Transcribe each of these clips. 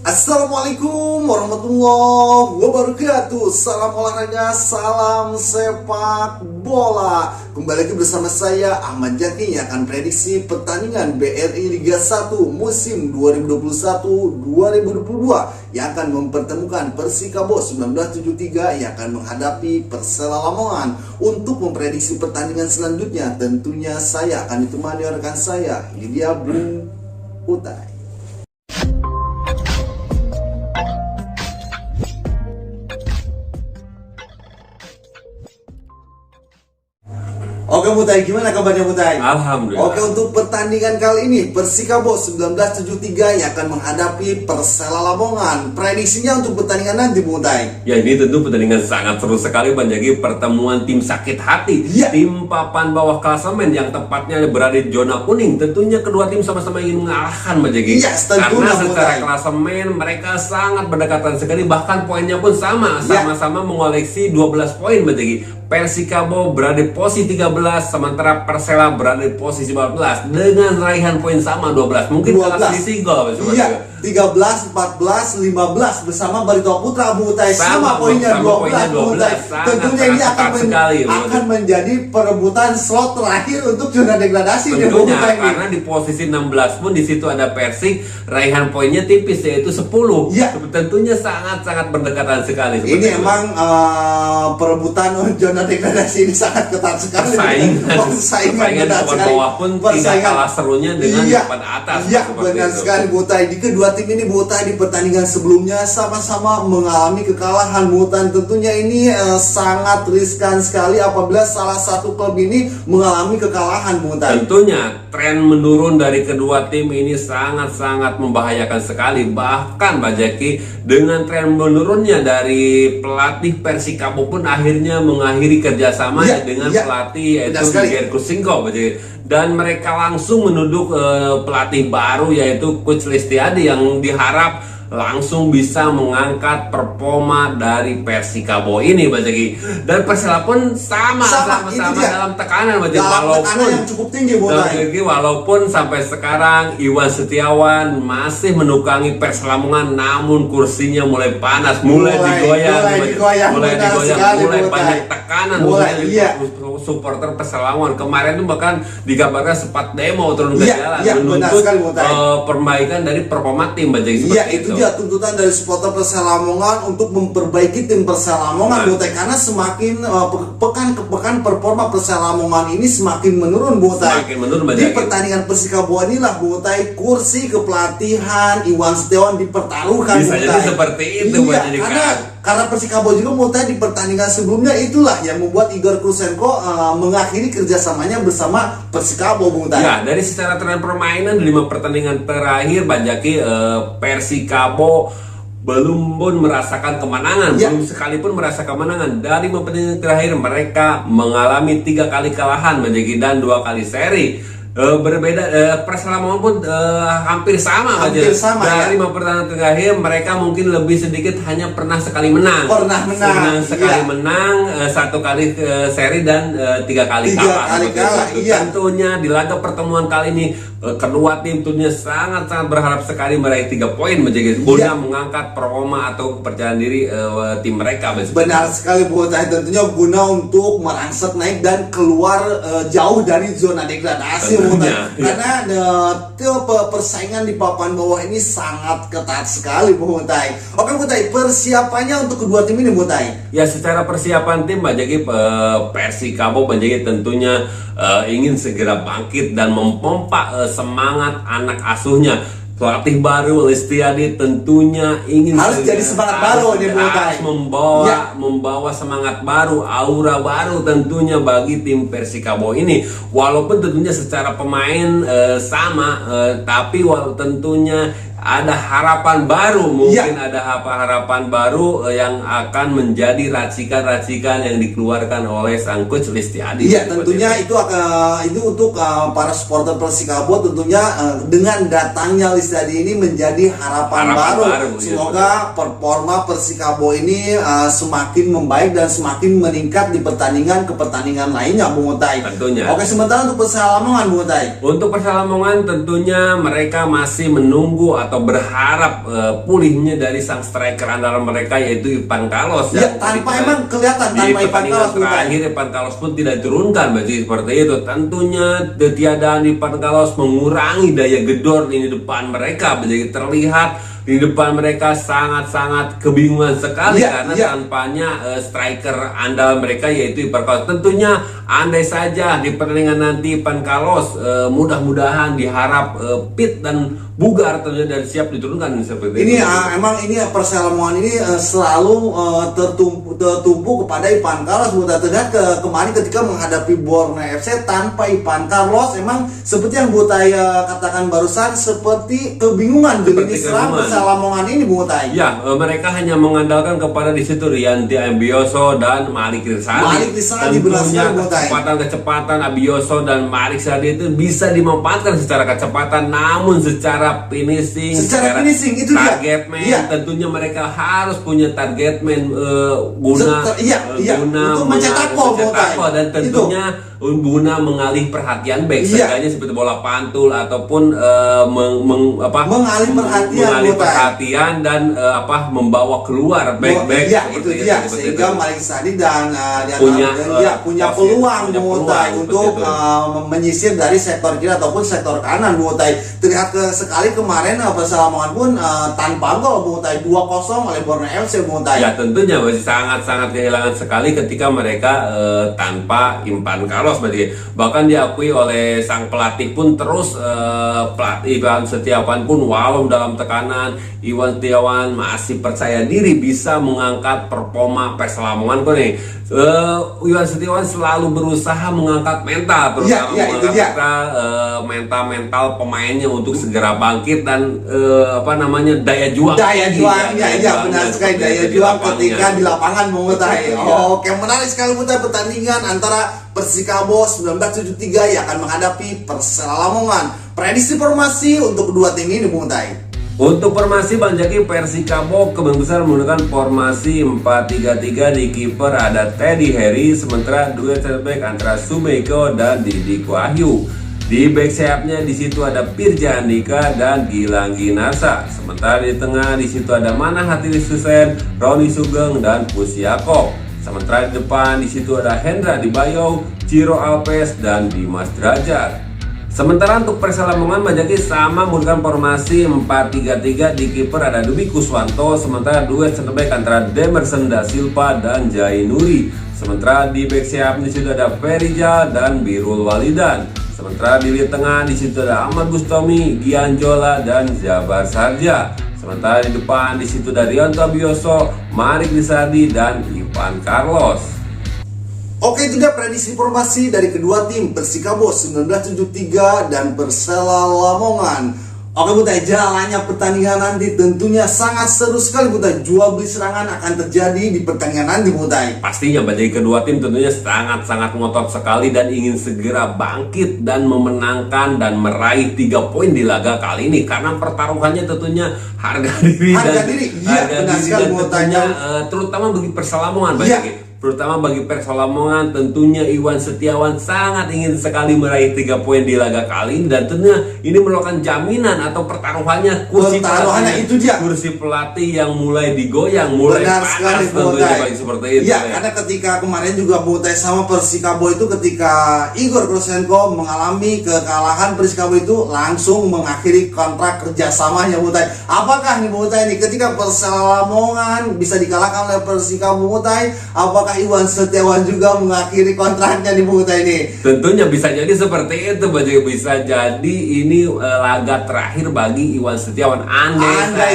Assalamualaikum warahmatullahi wabarakatuh. Salam olahraga, salam sepak bola. Kembali lagi bersama saya Ahmad Jaki yang akan prediksi pertandingan BRI Liga 1 musim 2021-2022 yang akan mempertemukan Persikabo 1973 yang akan menghadapi Persela Lamongan. Untuk memprediksi pertandingan selanjutnya tentunya saya akan ditemani rekan saya, ini dia Bung Utai. Oke Mutai, gimana kabarnya Mutai? Alhamdulillah. Oke, untuk pertandingan kali ini Persikabo 1973 yang akan menghadapi Persela Lamongan. Prediksinya untuk pertandingan nanti Mutai? Ya, ini tentu pertandingan sangat seru sekali Bang Jaki. Pertemuan tim sakit hati, tim papan bawah klasemen yang tepatnya berada di zona kuning. Tentunya kedua tim sama-sama ingin mengalahkan Bang Jaki. Karena secara klasemen mereka sangat berdekatan sekali, bahkan poinnya pun sama-sama mengoleksi 12 poin Bang Jaki. Persikabo berada di posisi 13, sementara Persela berada di posisi 14 dengan raihan poin sama 12. Mungkin kalah selisih gol. Iya, 13, 14, 15 bersama Barito Putra Abu Utai sama poinnya 12. Tentunya ini akan menjadi perebutan slot terakhir untuk zona degradasi. Tentunya karena di posisi 16 pun di situ ada Persik, raihan poinnya tipis yaitu 10. Ya. Tentunya sangat berdekatan sekali. Ini emang perebutan zona degradasi ini sangat ketat sekali. Persaingan papan bawah pun tidak kalah serunya dengan papan atas. Iya, benar sekali Butai. Di kedua tim ini Butai di pertandingan sebelumnya sama-sama mengalami kekalahan Butai. Tentunya ini sangat riskan sekali apabila salah satu klub ini mengalami kekalahan Butai. Tentunya tren menurun dari kedua tim ini sangat membahayakan sekali. Bahkan Pak Jaki, dengan tren menurunnya dari pelatih Persikabo pun akhirnya mengakhiri kerjasama dengan pelatih yaitu Giger Kusingko, dan mereka langsung menuduk pelatih baru yaitu Coach Listiadi yang diharap langsung bisa mengangkat performa dari Persikabo ini Pak Jaki. Dan Persela pun sama dalam tekanan Pak Jaki, walaupun yang cukup tinggi walaupun sampai sekarang Iwan Setiawan masih menukangi Persela Lamongan, namun kursinya mulai panas, mulai digoyang, mulai banyak tekanan supporter Persela Lamongan. Kemarin itu bahkan dikabarkan sempat demo turun ke jalan menuntut perbaikan dari performa tim Pak Jaki. Iya, itu dia tuntutan dari supporter Persela Lamongan untuk memperbaiki tim Persela Lamongan Butai, karena semakin pekan ke pekan performa Persela Lamongan ini semakin menurun Butai. Di pertandingan Persikabo inilah Butai kursi kepelatihan Iwan Setiawan dipertaruhkan. Bisa jadi seperti itu karena Persikabo juga Butai di pertandingan sebelumnya itulah yang membuat Igor Krusenko mengakhiri kerjasamanya bersama Persikabo Butai. Ya, dari secara tren permainan di 5 pertandingan terakhir Pak Jaki, Persikabo belum pun merasakan kemenangan, belum sekalipun merasa kemenangan. Dari 5 pertandingan terakhir mereka mengalami 3 kali kalahan Pak Jaki dan 2 kali seri. Berbeda, Persela Lamongan pun hampir sama dari 5 pertandingan terakhir mereka mungkin lebih sedikit hanya pernah sekali menang, menang 1 kali seri dan 3 kali kalah. Tentunya di laga pertemuan kali ini kedua tim tentunya sangat berharap sekali meraih 3 poin guna mengangkat performa atau kepercayaan diri tim mereka. Benar sekali Butai, tentunya guna untuk merangsek naik dan keluar jauh dari zona degradasi. Karena persaingan di papan bawah ini sangat ketat sekali Butai. Oke Butai, persiapannya untuk kedua tim ini Butai? Ya, secara persiapan tim Pak Jaki, Persikabo Pak Jaki tentunya ingin segera bangkit dan memompa semangat anak asuhnya. Pelatih baru Listiadi tentunya ingin jadi semangat baru nih Butai, membawa semangat baru, aura baru tentunya bagi tim Persikabo ini. Walaupun tentunya secara pemain tapi tentunya ada harapan baru, mungkin ada harapan baru yang akan menjadi racikan-racikan yang dikeluarkan oleh sang coach Listiadi. Iya, tentunya itu untuk para supporter Persikabo tentunya dengan datangnya Listiadi ini menjadi harapan baru. Semoga performa Persikabo ini semakin membaik dan semakin meningkat di pertandingan ke pertandingan lainnya, Bung Utai. Tentunya. Oke, sementara untuk Persela Lamongan, Bung Utai. Untuk Persela Lamongan tentunya mereka masih menunggu atau berharap pulihnya dari sang striker andalan mereka yaitu Ivan Carlos. Ya, tanpa emang kelihatan tanpa Ivan Carlos terakhir Ivan Carlos pun tidak diturunkan seperti itu. Tentunya ketiadaan Ivan Carlos mengurangi daya gedor di depan mereka, menjadi terlihat di depan mereka sangat-sangat kebingungan sekali karena tanpanya striker andal mereka yaitu Ivan Carlos. Tentunya andai saja di pertandingan nanti Ivan Carlos mudah-mudahan diharap fit dan bugar tentunya dan siap diturunkan seperti ini. itu. Emang ini Persela ini selalu tertumpu kepada Ivan Carlos. Buat terlihat kemarin ketika menghadapi Borneo FC tanpa Ivan Carlos, emang seperti yang Butai katakan barusan, seperti kebingungan dengan serang Persela ini Butai. Ya, mereka hanya mengandalkan kepada di situ Rianti Abioso dan Malik Rizaldi. Tentunya kecepatan Abioso dan Malik Rizaldi itu bisa dimanfaatkan secara kecepatan, namun secara finishing itu target man, tentunya mereka harus punya target man guna untuk mencetak gol dan tentunya guna mengalih perhatian back, seenggaknya seperti bola pantul ataupun mengalih perhatian dan membawa keluar back sehingga Malik Rizaldi dan punya peluang untuk menyisir dari sektor kiri ataupun sektor kanan. Terlihat sekali kemarin Persela pun tanpa gol 2-0 oleh Borneo FC. Ya, tentunya masih sangat-sangat kehilangan sekali ketika mereka tanpa Ivan Carlos. Bahkan diakui oleh sang pelatih pun terus pelatih Iwan Setiawan pun walau dalam tekanan Iwan Setiawan masih percaya diri bisa mengangkat performa Persela Lamongan nih. Iwan Setiawan selalu berusaha mengangkat mental, terutama mental pemainnya untuk segera bangkit dan daya juang. Benar sekali, daya juang ketika di lapangan mengetahui. Oke, menarik sekali pertandingan antara Persikabo 1973 yang akan menghadapi Persela Lamongan. Prediksi formasi untuk kedua tim ini Mutai. Untuk formasi Bang Jaki, Persikabo kemungkinan besar menggunakan formasi 4-3-3. Di kiper ada Teddy Harry, sementara duet center antara Sumeko dan Didi Wahyu. Di back sayapnya di situ ada Pirja Andika dan Gilang Ginarsa. Sementara di tengah di situ ada Manahati Susen, Roni Sugeng dan Pusiako. Sementara di depan di situ ada Hendra Dibayo, Ciro Alves dan Dimas Derajat. Sementara untuk Persela Lamongan Bajaki sama menggunakan formasi 4-3-3. Di kiper ada Dwi Kuswanto, sementara duet center back antara Demerson da Silva dan Jai Nuri. Sementara di back sayap di situ ada Ferija dan Birul Walidan. Sementara di lini tengah di situ ada Ahmad Bustomi, Gianjola dan Jabar Sarja. Sementara di depan di situ ada Rianto Abioso, Malik Rizaldi dan Ivan Carlos. Oke, itu dia prediksi formasi dari kedua tim, Persikabo 1973 dan Persela Lamongan. Oke Butai, jalannya pertandingan nanti tentunya sangat seru sekali Butai. Jual beli serangan akan terjadi di pertandingan nanti Butai. Pastinya bagi kedua tim tentunya sangat-sangat ngotot sekali dan ingin segera bangkit dan memenangkan dan meraih 3 poin di laga kali ini. Karena pertaruhannya tentunya harga diri dan tentunya terutama bagi Persela Lamongan terutama bagi Persela Lamongan, tentunya Iwan Setiawan sangat ingin sekali meraih 3 poin di laga kali ini, dan tentunya ini merupakan jaminan atau pertaruhannya kursi pelatih yang mulai digoyang, mulai panas tentunya seperti itu. Ya, karena ketika kemarin juga Butai sama Persikabo itu ketika Igor Krosenko mengalami kekalahan, Persikabo itu langsung mengakhiri kontrak kerjasamanya Butai. Apakah nih Butai nih ketika Persela Lamongan bisa dikalahkan oleh Persikabo Butai, apakah Iwan Setiawan juga mengakhiri kontraknya di Butai ini? Tentunya bisa jadi seperti itu, bisa jadi ini laga terakhir bagi Iwan Setiawan. Andai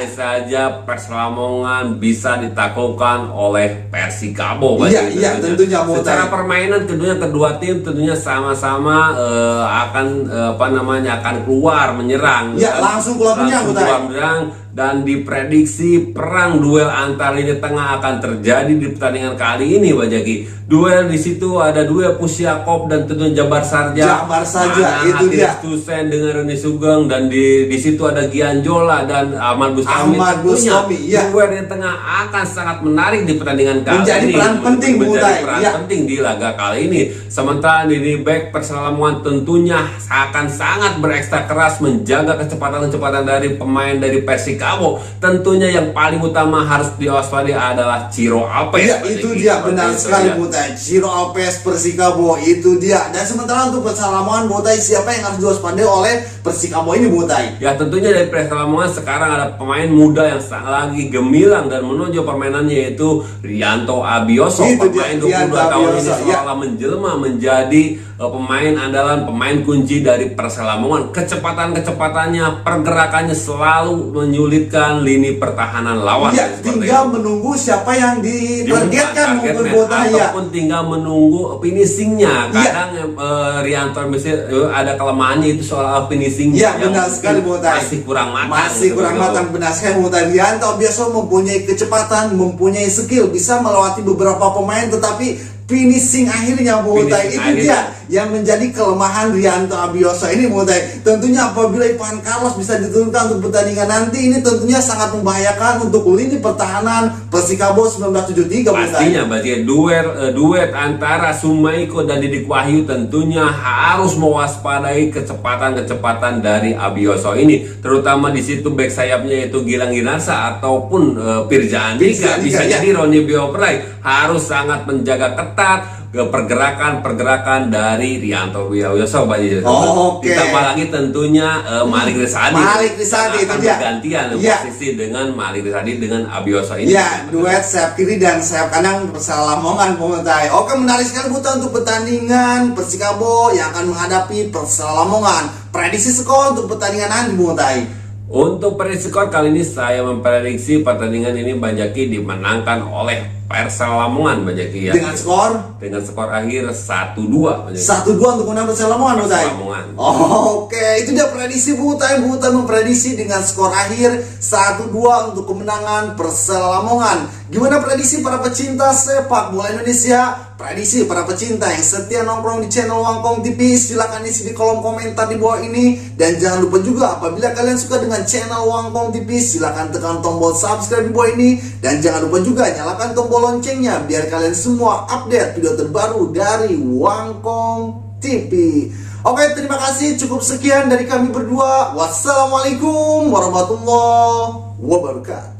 saja Persela Lamongan bisa ditaklukkan oleh Persikabo. Tentunya secara permainan kedua tim tentunya sama-sama akan akan keluar menyerang. Langsung keluar menyerang. dan diprediksi perang duel antar lini tengah akan terjadi di pertandingan kali ini, Pak Jaki. Duel di situ ada duel Pusiakov dan tentunya Jabar Sarja. Jabar Sarja itu dia. Tusen dengan Roni Sugeng, dan di situ ada Gianjola dan Ahmad Bustami. Ya. Duel di tengah akan sangat menarik di pertandingan kali menjadi ini. Peran penting penting di laga kali ini. Sementara di back Persela Lamongan tentunya akan sangat berekstra keras menjaga kecepatan dari pemain dari Persikabo. Tentunya yang paling utama harus diwaspadai adalah Ciro Alves. Ya, itu dia benar sekali Butai. Ciro Alves Persikabo itu dia. Dan sementara untuk Persela Lamongan Butai, siapa yang harus diwaspadai oleh Persikabo ini Butai? Ya tentunya dari Persela Lamongan sekarang ada pemain muda yang lagi gemilang dan menonjol permainannya, yaitu Rianto Abioso. Itu pemain dia, 22 tahun ini seolah menjelma menjadi pemain andalan, pemain kunci dari Persela Lamongan. Kecepatan-kecepatannya, pergerakannya selalu menyulitkan lini pertahanan lawan. Ya, tinggal menunggu siapa yang ditargetkan ataupun tinggal menunggu finishingnya. Kadang Rianto ada kelemahannya itu soal finishing. Ya, benar sekali Butai. Masih kurang matang. Benar sekali Butai. Rianto biasa mempunyai kecepatan, mempunyai skill, bisa melewati beberapa pemain, tetapi finishing akhirnya Butai itu dia yang menjadi kelemahan Rianto Abioso ini Butai. Tentunya apabila Ivan Carlos bisa diturunkan untuk pertandingan nanti, ini tentunya sangat membahayakan untuk lini pertahanan Persikabo 1973 Butai. Pastinya berarti duet antara Sumaiko dan Didik Wahyu tentunya harus mewaspadai kecepatan dari Abioso ini, terutama di situ back sayapnya yaitu Gilang Ginarsa ataupun Firza Andika. Bisa jadi Roni Bioprai harus sangat menjaga ketat pergerakan dari Rianto Abioso. Ditambah lagi tentunya Malik Rizadi itu dia gantian posisi dengan Malik Rizadi dengan Abioso ini. Ya, duet sayap kiri dan sayap kanan Persela Lamongan Butai. Oke, menarik sekali Butai untuk pertandingan Persikabo yang akan menghadapi Persela Lamongan. Prediksi skor untuk pertandingan nanti Butai. Untuk prediksi skor kali ini saya memprediksi pertandingan ini Bajaki dimenangkan oleh Persela Lamongan Bajaki ya. Dengan skor akhir 1-2. 1-2 untuk menang Persela Lamongan Butai. Oke, itu dia prediksi Butai. Butai memprediksi dengan skor akhir 1-2 untuk kemenangan Persela Lamongan. Gimana prediksi para pecinta sepak bola Indonesia? Prediksi para pecinta yang setia nongkrong di channel Wangkong TV, silahkan isi di kolom komentar di bawah ini. Dan jangan lupa juga apabila kalian suka dengan channel Wangkong TV, silahkan tekan tombol subscribe di bawah ini. Dan jangan lupa juga nyalakan tombol loncengnya biar kalian semua update video terbaru dari Wangkong TV. Oke, terima kasih. Cukup sekian dari kami berdua. Wassalamualaikum warahmatullahi wabarakatuh.